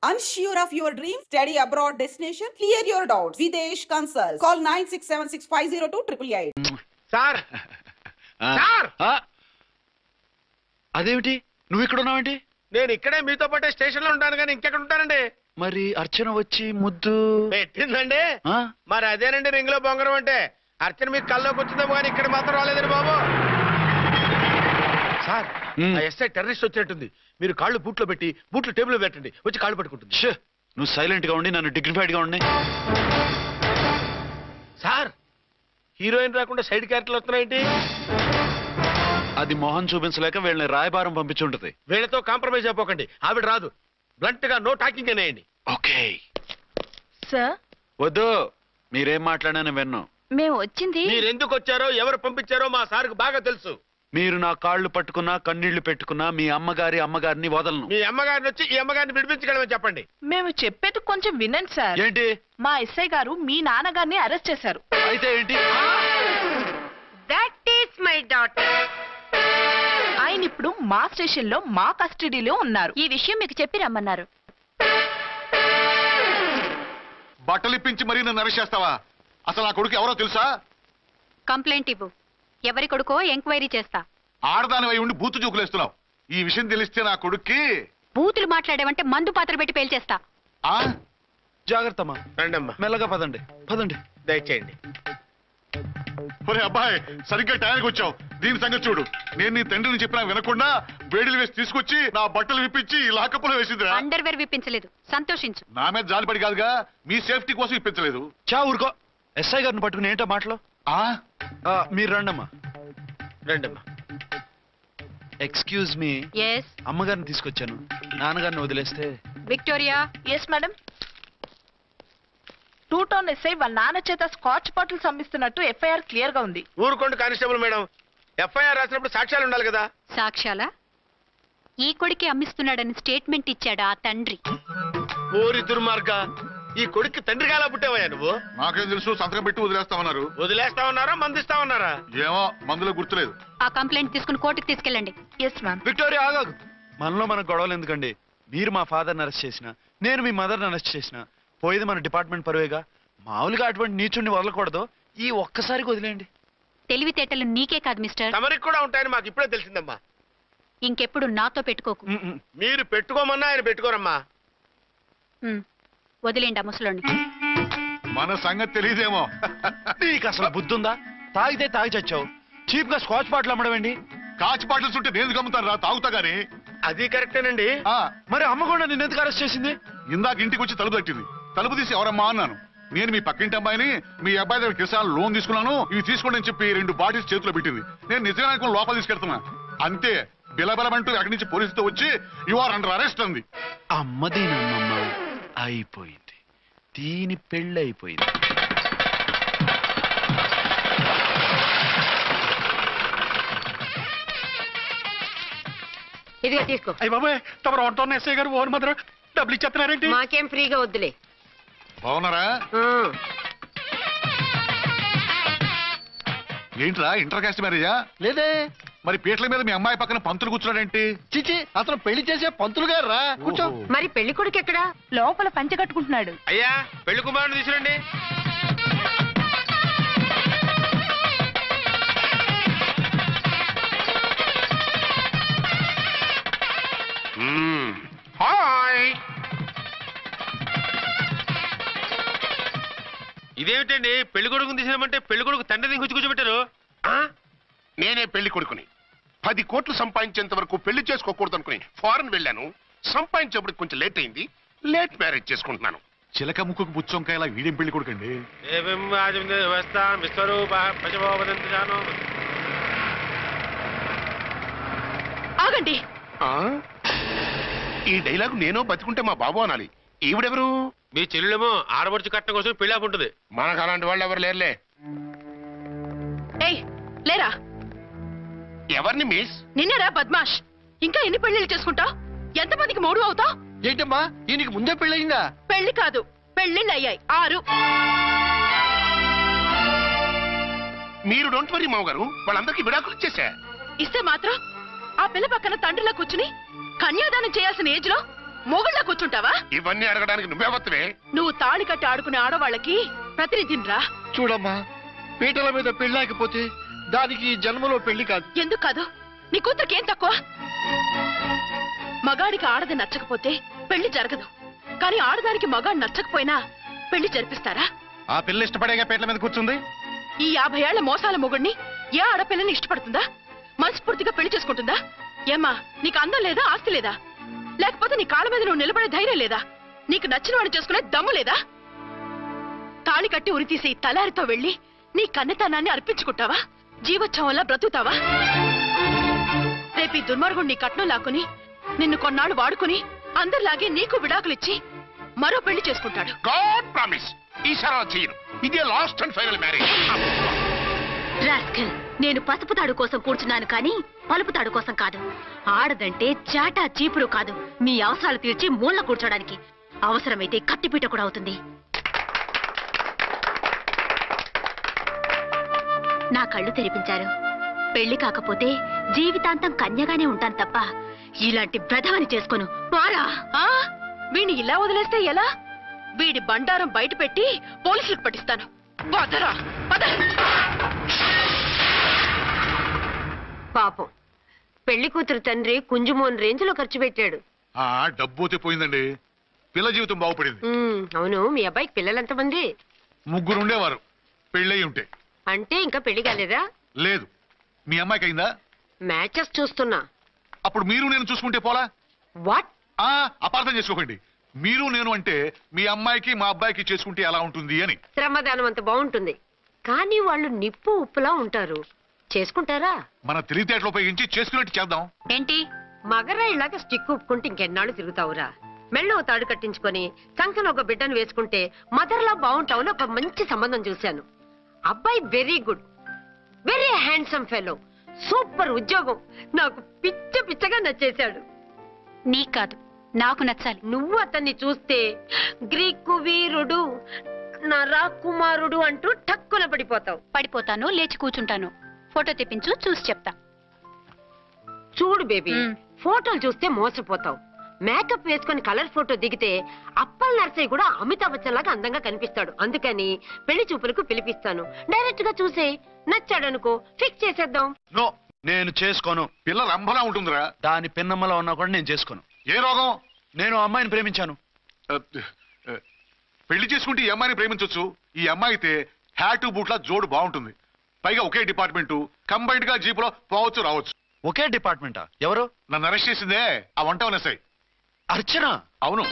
Unsure of your dream? Study abroad destination? Clear your doubts. Videsh Consult. Call 9676502888. Sir sir అదేమిటి నువ్వు ఇక్కడ ఉన్నావేంటి? నేను ఇక్కడే మీతో పాటే స్టేషన్ లో ఉంటాను కానీ ఇంకెక్కడ ఉంటానండి. మరి అర్చన వచ్చి ముద్దు పెట్టిందండి. మరి అదేనండి రింగ్ లో బొంగరం అంటే. అర్చన మీకు కల్లోకి వచ్చిందేమో కానీ ఇక్కడ మాత్రం రాలేదండి బాబు. సార్ ఎస్ఐ టెర్రరిస్ట్ వచ్చినట్టుంది. మీరు కాళ్ళు బూట్లో పెట్టి బూట్లు టేబుల్ పెట్టండి, వచ్చి కాళ్ళు పట్టుకుంటుంది. నువ్వు సైలెంట్ గా ఉండి నన్ను డిగ్నిఫైడ్ గా ఉండి. సార్ హీరోయిన్ రాకుండా సైడ్ క్యారెక్టర్లు వస్తున్నాయేంటి? అది మొహం చూపించలేక వీళ్ళని రాయబారం పంపించుంటది. వీళ్ళతో కాంప్రమైజ్ అయిపోకండి. ఆవిడ రాదు. బ్లంట్ గా నో టాకింగ్ అనేయండి. Okay sir. వద్దు, మీరేం మాట్లాడానని విన్ను. మేము వచ్చింది మీరెందుకు వచ్చారో ఎవరు పంపించారో మా సార్కు బాగా తెలుసు. మీరు నా కాళ్ళు పట్టుకున్నా కన్నీళ్లు పెట్టుకున్నా మీ అమ్మగారిని వదలను. మీ అమ్మగారిని వచ్చి ఈ అమ్మగారిని విడిపించగలమని చెప్పండి. మేము చెప్పేది కొంచెం వినండి సార్. ఏంటి? మా ఎస్ఐ గారు మీ నాన్నగారిని అరెస్ట్ చేశారు. అయితే ఏంటి? That is my daughter. ఆయన ఇప్పుడు మా స్టేషన్ లో మా కస్టడీలో ఉన్నారు. ఈ విషయం మీకు చెప్పి రమ్మన్నారు. బట్టలు ఇప్పించి మరీ నన్ను అరెస్ట్ చేస్తావా? అసలు నా కొడుకు ఎవరో తెలుసా? కంప్లైంట్ ఇవ్వు. ఎవరి కొడుకో ఎంక్వైరీ చేస్తా. ఆడదానివై ఉండి బూతు చూకులేస్తున్నావు. ఈ విషయం తెలిస్తే నా కొడుక్కి బూతులు మాట్లాడేవంటే మందు పాత్ర పెట్టి పేల్చేస్తా. జాగ్రత్తమ్మా. రండమ్మా. మెల్లగా పదండి పదండి. దయచేయండి. ఒరే అబ్బాయి, సరిగ్గా టైంకి వచ్చావు. దీని సంగతి చూడు. నేను నీ తండ్రిని చెప్పినా వినకుండా వేడిలు వేసి తీసుకొచ్చి నా బట్టలు విప్పించి లాకప్పులో వేసిందిరా. అండర్వేర్ విప్పించలేదు, సంతోషించు. నా మీద జాలిపడి కాదుగా, మీ సేఫ్టీ కోసం ఇప్పించలేదు. చా ఊరుకో. ఎస్ఐ గారిని పట్టుకుని ఏంటో మాటలు. మీరు రండమ్మా. రండమ్మా. Excuse me. ఎస్. అమ్మగారిని తీసుకొచ్చాను. నాన్నగారిని వదిలేస్తే. Victoria. Yes madam. 2 town SI వాళ్ళ నాన్న చేత స్కాచ్ బాటిల్స్ అమ్మిస్తున్నట్టు ఎఫ్ఐఆర్ క్లియర్ గా ఉంది. ఊరుకోండి కానిస్టేబుల్ మేడం. ఎఫ్ఐఆర్ రాసినప్పుడు సాక్ష్యాలు ఉండాలి కదా. సాక్ష్యాలా? ఈ కొడుకే అమ్మిస్తున్నాడని స్టేట్మెంట్ ఇచ్చాడు ఆ తండ్రి. ఓరి దుర్మార్గ, ఈ కొడుక్కి తండ్రిగా ఎలా పుట్టావయ్యా నువ్వు? నాకేం తెలుసు, సంతకం పెట్టి వదిలేస్తామన్నారు. వదిలేస్తామన్నారా మందిస్తామన్నారా? ఏమో, మందులో గుర్తులేదు. ఆ కంప్లైంట్ తీసుకుని కోర్టుకు తీసుకెళ్ళండి. Yes ma'am. విక్టోరియా ఆగాగు. మనలో మన గొడవలు ఎందుకండి? మీరు మా ఫాదర్ని అరెస్ట్ చేసిన, నేను మీ మదర్ని అరెస్ట్ చేసిన, పోయేది మన డిపార్ట్మెంట్ పరువేగా. మామూలుగా అటువంటి నీచుడిని వదలకూడదు. ఈ ఒక్కసారికి వదిలేయండి. తెలివితేటలు నీకే కాదు మిస్టర్, తమరికి కూడా ఉంటాయని మాకు ఇప్పుడే తెలిసిందమ్మా. ఇంకెప్పుడు నాతో పెట్టుకోకు. మీరు పెట్టుకోమన్నా ఆయన పెట్టుకోరమ్మా. వదిలేండి ఆ ముసలోని. మన సంగతి తెలియదేమో. నీకు అసలు బుద్ధి ఉందా? తాగితే తాగి చచ్చావు. చీప్ గా స్కాచ్ బాటిల్ అమ్మడమేంటి? కాచి బాటిల్స్ ఉంటే నేను గమ్ముతాను రా, తాగుతా గానీ. అది కరెక్టేనండి. మరి అమ్మ కూడా నిన్ను ఎందుకు అరెస్ట్ చేసింది? ఇందాక ఇంటికి వచ్చి తలుపు తట్టింది. తలుపు తీసి ఎవరమ్మా అన్నాను. నేను మీ పక్కింటి అబ్బాయిని, మీ అబ్బాయి దగ్గర కిసాన్ లోన్ తీసుకున్నాను, ఇవి తీసుకోండి అని చెప్పి 2 బాటిల్స్ చేతిలో పెట్టింది. నేను నిజంగా లోపల తీసుకెళ్తున్నా. అంతే, బిలబలమంటూ అక్కడి నుంచి పోలీసుతో వచ్చి యు ఆర్ అండర్ అరెస్ట్ అంది. అమ్మదీనమ్మమ్మ అయిపోయింది. దీని పెళ్ళి అయిపోయింది. ఇదిగా తీసుకో. అయ్యి బాబాయ్, తమరు 1 టౌన్ ఎస్ఐ గారు ఓన్ మాత్రం డబ్బులు ఇచ్చేస్తున్నారేంటి? మాకేం ఫ్రీగా వద్దులే. బాగున్నారా? ఏంట్రా, ఇంటర్ కాస్ట్ మ్యారేజా? లేదే. మరి పీటల మీద మీ అమ్మాయి పక్కన పంతులు కూర్చున్నాడేంటి? చిచి, అతను పెళ్లి చేసే పంతులు గారు రా. కూర్చో. మరి పెళ్లి కొడుకు ఎక్కడా? లోపల పంచె కట్టుకుంటున్నాడు. అయ్యా, పెళ్లి కుమారుని తీసుకురండి. హాయ్. ఇదేమిటండి, పెళ్లి కొడుకుని తీసినామంటే పెళ్లి కొడుకు తండ్రి దించి కూర్చోబెట్టారు. నేనే పెళ్లి కొడుకుని. 10 కోట్లు సంపాదించేంత వరకు పెళ్లి చేసుకోకూడదు అనుకుని ఫారెన్ వెళ్ళాను. సంపాదించేప్పుడు కొంచెం లేట్ అయింది. లేట్ మ్యారేజ్ చేసుకుంటున్నాను. చిలక ముక్కుకు బుచ్చొంకాయలా వీడేం పెళ్లి కొడుకండి? ఆగండి. ఈ డైలాగు నేనో బతికుంటే మా బాబు అనాలి. ఈవిడెవరు? మీ చెల్లెమో ఆడబడుచు కట్టడం కోసం పెళ్లి ఆపుంటుంది. మనకు అలాంటి వాళ్ళు ఎవరు లేరులే. ఏయ్ లేరా. ఎవరిని మిస్? నిన్నేరా బద్మాష్. ఇంకా ఎన్ని పెళ్లిళ్ళు చేసుకుంటా? ఎంతమందికి మూడు అవుతా? ఏంటమ్మా, ఈయనకి ముందే పెళ్ళయిందా? పెళ్లి కాదు, పెళ్లిళ్ళు అయ్యాయి 6. మీరు డోంట్ వరీ మామగారు, వాళ్ళందరికీ విడాకులు ఇచ్చేసా. ఇస్తే మాత్రం ఆ పిల్ల పక్కన తండ్రిలా కూర్చుని కన్యాదానం చేయాల్సిన ఏజ్ లో మొగుళ్ళ కూర్చుంటావా? ఇవన్నీ అడగడానికి నువ్వెవత్తవే? నువ్వు తాళి కట్టి ఆడుకునే ఆడవాళ్ళకి ప్రతినిధినిరా. చూడమ్మా, పీటల మీద పెళ్ళాకపోతే దానికి ఈ జన్మలో పెళ్లి కాదు. ఎందుకు కాదు? నీ కూతురికి ఏం తక్కువ? మగాడికి ఆడది నచ్చకపోతే పెళ్లి జరగదు, కానీ ఆడదానికి మగాడు నచ్చకపోయినా పెళ్లి జరిపిస్తారా? ఆ పిల్ల ఇష్టపడేగా పీటల మీద కూర్చుంది. ఈ 50 ఏళ్ల మోసాల మొగుడిని ఏ ఆడపిల్లని ఇష్టపడుతుందా? మనస్ఫూర్తిగా పెళ్లి చేసుకుంటుందా? ఏమ్మా, నీకు అందం లేదా, ఆస్తి లేదా? లేకపోతే నీ కాళ్ళ మీద నువ్వు నిలబడే ధైర్యం లేదా? నీకు నచ్చిన వాడిని చేసుకునే దమ్ము లేదా? తాళి కట్టి ఉరితీసే ఈ తలారితో వెళ్లి నీ కన్నెతనాన్ని అర్పించుకుంటావా? జీవోత్సవంలా బ్రతుకుతావా? రేపు ఈ దుర్మార్గుడు నీ కట్నం లాక్కుని నిన్ను కొన్నాళ్ళు వాడుకుని అందరిలాగే నీకు విడాకులిచ్చి మరో పెళ్లి చేసుకుంటాడు. గాడ్ ప్రామిస్, ఈసారి అలా చేయను. ఇదే last and final marriage. Rascal, నేను పసుపు తాడు కోసం కూర్చున్నాను కానీ పలుపు తాడు కోసం కాదు. ఆడదంటే చాటా చీపురు కాదు, మీ అవసరాలు తీర్చి మూల కూర్చోడానికి. అవసరమైతే కత్తిపీట కూడా అవుతుంది. నా కళ్ళు తెరిపించారు. పెళ్లి కాకపోతే జీవితాంతం కన్యగానే ఉంటాను తప్ప ఇలాంటి బ్రధవని చేసుకోను. వారా వీణ్ణి ఇలా వదిలేస్తే ఎలా? వీడి బండారం బయట పెట్టి పోలీసులకు పట్టిస్తాను. పదరా, పద. పాపం, పెళ్లి కూతురు తండ్రి కుంజుమోన్ రేంజ్ లో ఖర్చు పెట్టాడు. ఆ డబ్బు పోయిందండి. పిల్ల జీవితం బాగుపడింది. అవును, మీ అబ్బాయికి పిల్లలెంతమంది? 3 ఉండేవారు, పెళ్ళయి ఉంటే. అంటే ఇంకా పెళ్లి కాలేదా? లేదు. మీ అమ్మాయికి అయిందా? మ్యాచెస్ చూస్తున్నా. అప్పుడు మీరు నేను చూసుకుంటే పోలా? వాట్? అపార్థం చేసుకోకండి. మీరు నేను అంటే మీ అమ్మాయికి మా అబ్బాయికి చేసుకుంటే ఎలా ఉంటుంది అని. శ్రమదానం అంత బాగుంటుంది, కానీ వాళ్ళు నిప్పు ఉప్పులా ఉంటారు. చేసుకుంటారా? మన తెలివితేటలు ఉపయోగించి చేసుకున్నట్టు చేద్దాం. ఏంటి? మగరా ఇలాగ స్టిక్ ఉప్పుకుంటే ఇంకెన్నాళ్ళు తిరుగుతావురా? మెళ్ళో తాడు కట్టించుకొని కంకన ఒక బిడ్డను వేసుకుంటే మదర్లా బాగుంటావుని ఒక మంచి సంబంధం చూశాను. అబ్బాయి very good, very handsome fellow, super ఉద్యోగం. నాకు పిచ్చగా నచ్చేశాడు. నీకు కాదు, నాకు నచ్చాలి. నువ్వు అతన్ని చూస్తే గ్రీకు వీరుడు, నా రాకుమారుడు అంటూ టక్కున పడిపోతావు. పడిపోతాను, లేచి కూర్చుంటాను. ఫోటో తెప్పించు, చూసి చెప్తా. చూడు బేబీ, ఫోటోలు చూస్తే మోసపోతావు. మేకప్ వేసుకుని కలర్ ఫోటో దిగితే అప్పల్ నర్సయ్య కూడా అమితాబ్ బచ్చన్ లాగా అందంగా కనిపిస్తాడు. అందుకని పెళ్లి చూపులకు పిలిపిస్తాను. డైరెక్ట్ గా చూసే నచ్చాడనుకో, ఫిక్స్ చేసేద్దాం. నో, నేను చేసుకోను. పిల్ల రంభలా ఉంటుందిరా. దాని పిన్నమ్మలో ఉన్నా కూడా నేను చేసుకోను. ఏ రోగం? నేను అమ్మాయిని ప్రేమించాను. పెళ్లి చేసుకుంటే ఈ అమ్మాయిని ప్రేమించవచ్చు. ఈ అమ్మాయి అయితే హ్యాటు బూట్ల జోడు బాగుంటుంది. పైగా ఒకే డిపార్ట్మెంట్, కంబైన్డ్ గా జీపులో పోవచ్చు రావచ్చు. ఒకే డిపార్ట్మెంటా? ఎవరు? నన్ను అరెస్ట్ చేసిందే ఆ వంటవనసాయి. అర్చన? అవును.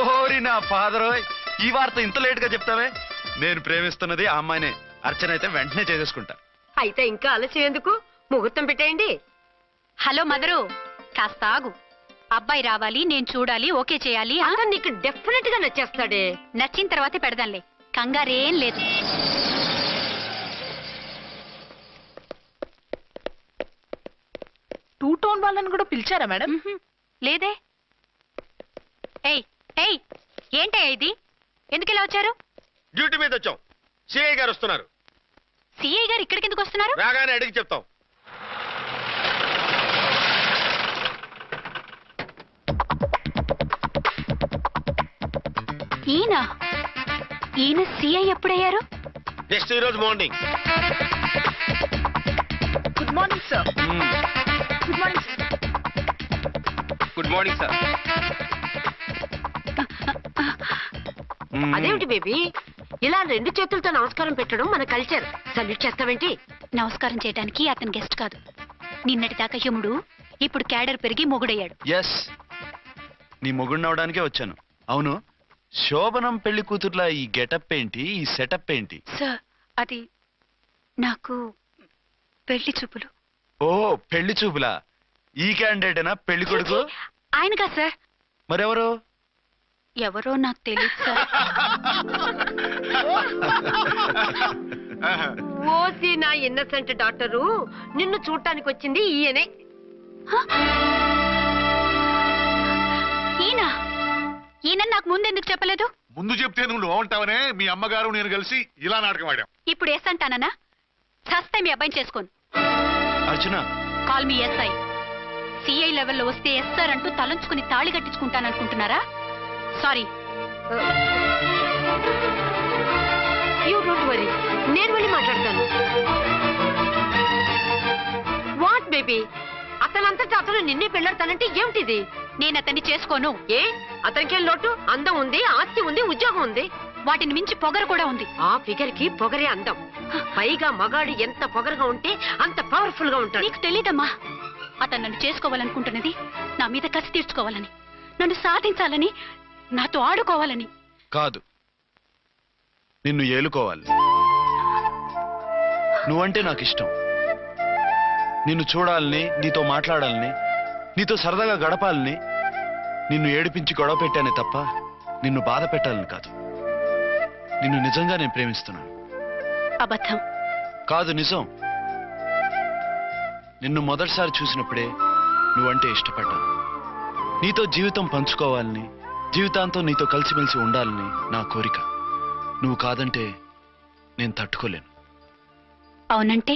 ఓరి నా ఫాదర్, ఈ వార్త ఇంత లేట్ గా చెప్తావే. నేను ప్రేమిస్తున్నది ఆ అమ్మాయినే. అర్చన అయితే వెంటనే చేసేసుకుంటా. అయితే ఇంకా ఆలస్యం ఎందుకు? ముహూర్తం పెట్టేయండి. హలో మదరు, కాస్త ఆగు. అబ్బాయి రావాలి, నేను చూడాలి, ఓకే చేయాలి. అతను నీకు డెఫినెట్ గా నచ్చేస్తాడే. నచ్చిన తర్వాతే పెడదాంలే, కంగారేం లేదు. టూ టోన్ వాళ్ళని కూడా పిలిచారా మేడం? లేదే. ఏయ్ ఏయ్, ఏంటయ్యా ఇది? ఎందుకు ఇలా వచ్చారు? డ్యూటీ మీద వచ్చాం. సిఐ గారు వస్తున్నారు. సిఐ గారు ఇక్కడికి ఎందుకు వస్తున్నారు? రాగానే అడిగి చెప్తాం. ఈయన సిఐ ఎప్పుడయ్యారు? నెక్స్ట్ ఈ రోజు morning. Good morning sir. Good morning sir. Good morning sir. అదేమిటి బేబీ, ఇలా 2 చేతులతో నమస్కారం పెట్టడం మన కల్చర్. సల్యూట్ చేస్తావేంటి? నమస్కారం చేయడానికి అతను గెస్ట్ కాదు. నిన్నటి దాకా యముడు, ఇప్పుడు క్యాడర్ పెరిగి మొగుడయ్యాడు. ఎస్, నీ మొగుడినవడానికే వచ్చాను. అవును, శోభనం పెళ్లి కూతుర్లా ఈ గెటప్ ఏంటి, ఈ సెటప్ ఏంటి? సార్, అది నాకు పెళ్లి చూపులు. ఓ, పెళ్లి చూపులా? ఈ క్యాండిడేటేనా పెళ్లి కొడుకు? ఆయనగా సార్. మరెవరు? ఎవరో నాకు తెలియదు సార్. ఓసి నా ఇన్నసెంట్ డాక్టరు, నిన్ను చూడటానికి వచ్చింది ఈయనే. ఈయన నాకు ముందు ఎందుకు చెప్పలేదు? ముందు చెప్తే నువ్వు బాగుంటావనే మీ అమ్మగారు నేను కలిసి ఇలా నాటకం ఆడాం. ఇప్పుడు ఎస్ అంటానా? చస్తే మీ అబ్బాయిని చేసుకోను. అర్చన, కాల్ మీ ఎస్ఐ. సిఐ లెవెల్లో వస్తే ఎస్ఆర్ అంటూ తలంచుకుని తాళి కట్టించుకుంటాననుకుంటున్నారా? సారీ. యూ డోంట్ వరీ, నేను వెళ్ళి మాట్లాడతాను. వాట్ బేబీ, అతనంతటా అతను నిన్నే పెళ్ళాడతానంటే ఏమిటిది? నేను అతన్ని చేసుకోను. ఏ అతనికేం లోటు? అందం ఉంది, ఆస్తి ఉంది, ఉద్యోగం ఉంది. వాటిని మించి పొగరు కూడా ఉంది. ఆ ఫిగర్ కి పొగరే అందం. పైగా మగాడు ఎంత పొగరుగా ఉంటే అంత పవర్ఫుల్ గా ఉంటాడు. నీకు తెలీదమ్మా, అతను నన్ను చేసుకోవాలనుకుంటున్నది నా మీద కసి తీర్చుకోవాలని, నన్ను సాధించాలని, నాతో ఆడుకోవాలని కాదు, నిన్ను ఏలుకోవాలి. నువ్వంటే నాకు ఇష్టం. నిన్ను చూడాలని, నీతో మాట్లాడాలని, నీతో సరదాగా గడపాలని, నిన్ను ఏడిపించి గొడవ పెట్టానే తప్ప నిన్ను బాధ పెట్టాలని కాదు. నిన్ను నిజంగా నేను ప్రేమిస్తున్నాను. అబద్ధం. కాదు, నిజం. నిన్ను మొదటిసారి చూసినప్పుడే నువ్వంటే ఇష్టపడ్డాను. నీతో జీవితం పంచుకోవాలని, జీవితాంతం నీతో కలిసిమెలిసి ఉండాలని నా కోరిక. నువ్వు కాదంటే నేను తట్టుకోలేను. అవునంటే